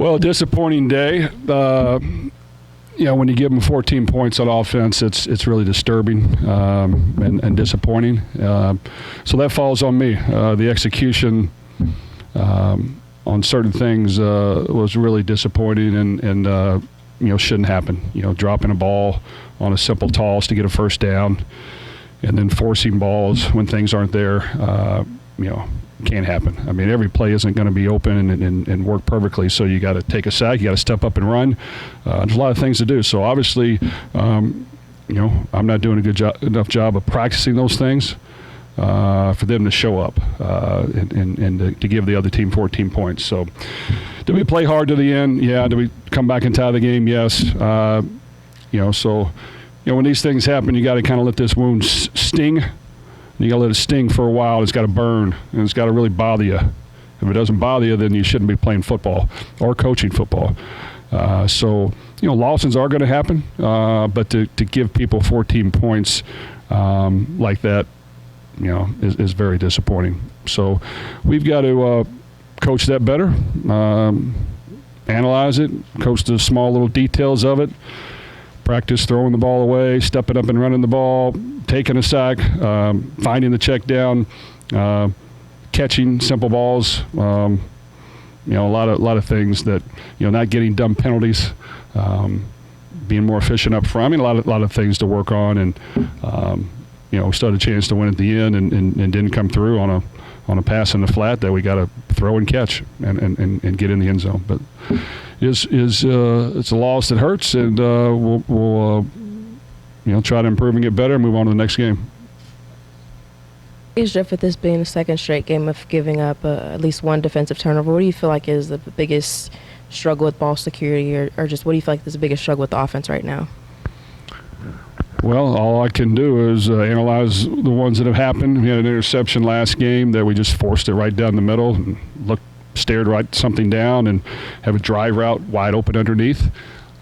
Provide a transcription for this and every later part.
Well, disappointing day. When you give them 14 points on offense, it's really disturbing and disappointing. So that falls on me. The execution on certain things was really disappointing and shouldn't happen. Dropping a ball on a simple toss to get a first down and then forcing balls when things aren't there, can't happen. I mean, every play isn't going to be open and work perfectly, so you got to take a sack, you got to step up and run. There's a lot of things to do. So obviously, I'm not doing enough job of practicing those things for them to show up and to give the other team 14 points. So did we play hard to the end? Yeah. Did we come back and tie the game? Yes. When these things happen, you got to kind of let this wound sting. You got to let it sting for a while. It's got to burn, and it's got to really bother you. If it doesn't bother you, then you shouldn't be playing football or coaching football. Losses are going to happen, but to give people 14 points like that, is very disappointing. So we've got to coach that better, analyze it, coach the small little details of it, practice throwing the ball away, stepping up and running the ball, taking a sack, finding the check down, catching simple balls. A lot of things that not getting dumb penalties, being more efficient up front. I mean, a lot of things to work on, and we still had a chance to win at the end and didn't come through on a pass in the flat that we got to throw and catch and get in the end zone. But it's a loss that hurts, and we'll try to improve and get better and move on to the next game. Is Jeff, with this being the second straight game of giving up at least one defensive turnover, what do you feel like is the biggest struggle with ball security, or just what do you feel like is the biggest struggle with the offense right now? Well, all I can do is analyze the ones that have happened. We had an interception last game that we just forced it right down the middle and stared right something down and have a drive route wide open underneath.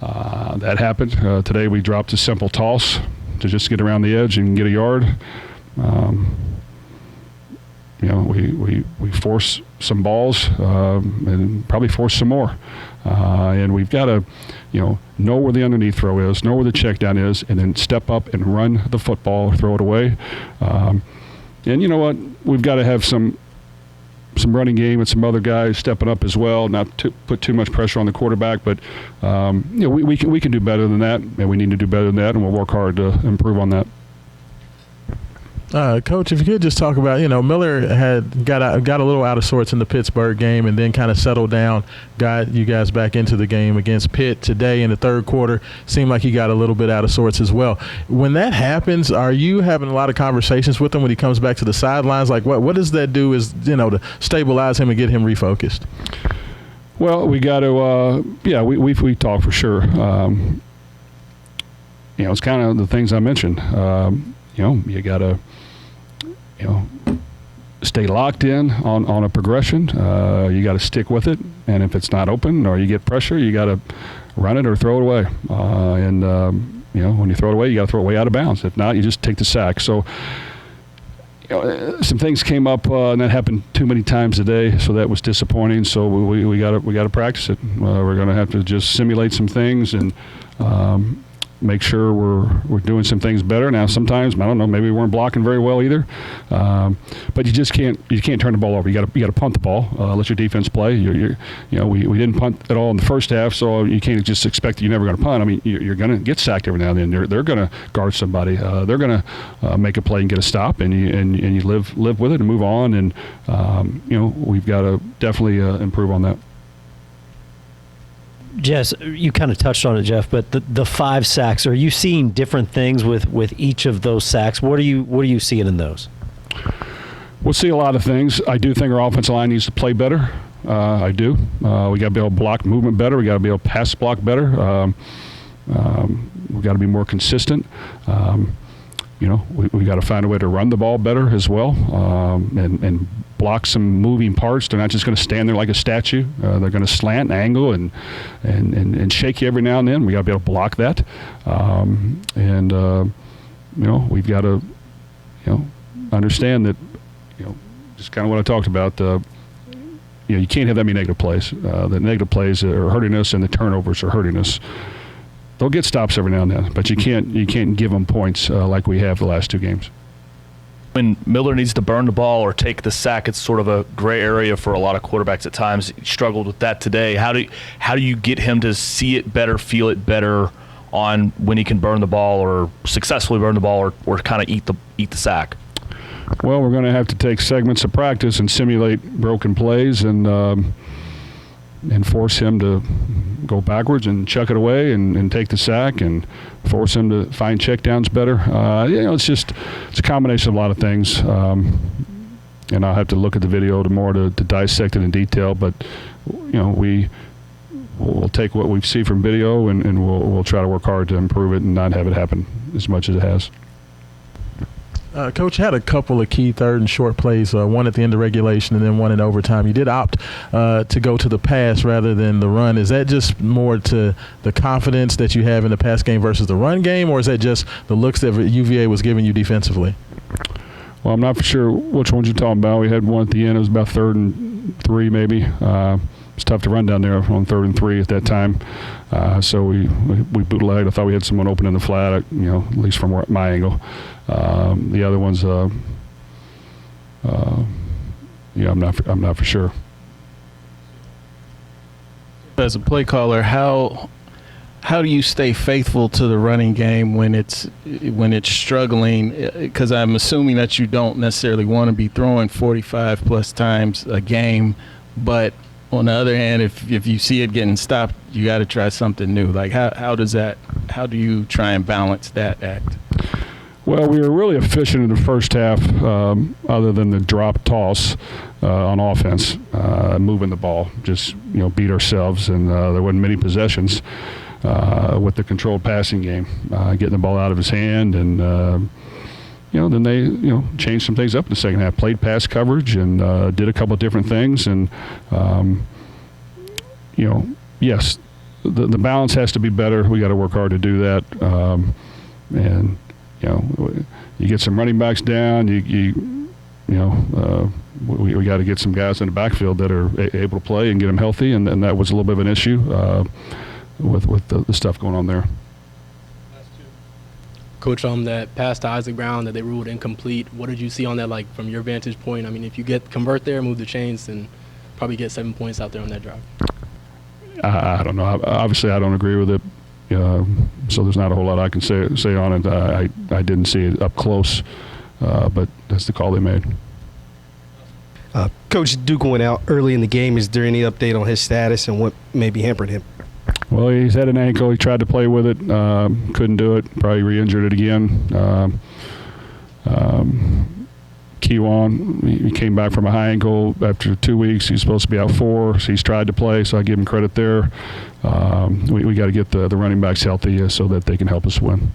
That happened. Today we dropped a simple toss to just get around the edge and get a yard. We force some balls and probably force some more. And we've got to, know where the underneath throw is, know where the check down is, and then step up and run the football or throw it away. And you know what? We've got to have some running game and some other guys stepping up as well, not to put too much pressure on the quarterback. But, we can do better than that, and we need to do better than that, and we'll work hard to improve on that. Coach, if you could just talk about, Miller had got a little out of sorts in the Pittsburgh game and then kind of settled down, got you guys back into the game against Pitt today in the third quarter. Seemed like he got a little bit out of sorts as well. When that happens, are you having a lot of conversations with him when he comes back to the sidelines? Like, what does that do to stabilize him and get him refocused? Well, we got to, we talk for sure. It's kind of the things I mentioned. You got to, stay locked in on a progression. You got to stick with it. And if it's not open or you get pressure, you got to run it or throw it away. When you throw it away, you got to throw it way out of bounds. If not, you just take the sack. So, some things came up, and that happened too many times today, so that was disappointing. So we got to practice it. We're going to have to just simulate some things and make sure we're doing some things better. Now, sometimes, I don't know, maybe we weren't blocking very well either. But you just can't turn the ball over. You got to punt the ball, let your defense play. We didn't punt at all in the first half, so you can't just expect that you're never going to punt. I mean, you're going to get sacked every now and then. They're going to guard somebody. They're going to make a play and get a stop, and you live with it and move on. And we've got to definitely improve on that. Jess, you kind of touched on it, Jeff, but the 5 sacks, are you seeing different things with each of those sacks? What are you seeing in those? We'll see a lot of things. I do think our offensive line needs to play better. I do. We got to be able to block movement better. We got to be able to pass block better. We got to be more consistent. We got to find a way to run the ball better as well, and block some moving parts. They're not just going to stand there like a statue. They're going to slant and angle and shake you every now and then. We got to be able to block that. We've got to, understand that, just kind of what I talked about. you can't have that many negative plays. The negative plays are hurting us, and the turnovers are hurting us. They'll get stops every now and then, but you can't give them points like we have the last 2 games. When Miller needs to burn the ball or take the sack, it's sort of a gray area for a lot of quarterbacks at times. He struggled with that today. How do you get him to see it better, feel it better on when he can burn the ball or successfully burn the ball or kind of eat the sack? Well, we're going to have to take segments of practice and simulate broken plays and force him to go backwards and chuck it away and take the sack and force him to find checkdowns better. It's a combination of a lot of things. And I'll have to look at the video to dissect it in detail. But, we'll take what we see from video and we'll try to work hard to improve it and not have it happen as much as it has. Coach had a couple of key 3rd and short plays, one at the end of regulation and then one in overtime. You did opt to go to the pass rather than the run. Is that just more to the confidence that you have in the pass game versus the run game, or is that just the looks that UVA was giving you defensively? Well, I'm not for sure which ones you're talking about. We had one at the end. It was about 3rd and 3 maybe. It's tough to run down there on 3rd and 3 at that time. So we bootlegged. I thought we had someone open in the flat, at least from my angle. The other ones, I'm not for sure. As a play caller, how do you stay faithful to the running game when it's struggling? Because I'm assuming that you don't necessarily want to be throwing 45 plus times a game, but on the other hand, if you see it getting stopped, you got to try something new. Like how do you try and balance that act? Well, we were really efficient in the first half, other than the drop toss on offense, moving the ball, just beat ourselves, and there wasn't many possessions with the controlled passing game, getting the ball out of his hand, and then they changed some things up in the second half, played pass coverage, and did a couple of different things, and yes, the balance has to be better. We got to work hard to do that, and. You get some running backs down. We got to get some guys in the backfield that are able to play and get them healthy, and that was a little bit of an issue with the stuff going on there. Coach, that pass to Isaac Brown that they ruled incomplete, what did you see on that, like, from your vantage point? I mean, if you convert there, move the chains, and probably get 7 points out there on that drive. I don't know. Obviously, I don't agree with it. So there's not a whole lot I can say on it. I didn't see it up close, but that's the call they made. Coach Duke went out early in the game. Is there any update on his status and what maybe hampered him? Well, he's had an ankle. He tried to play with it, couldn't do it. Probably re-injured it again. Kiwan, he came back from a high ankle after 2 weeks. He's supposed to be out 4, so he's tried to play, so I give him credit there. We got to get the running backs healthy so that they can help us win.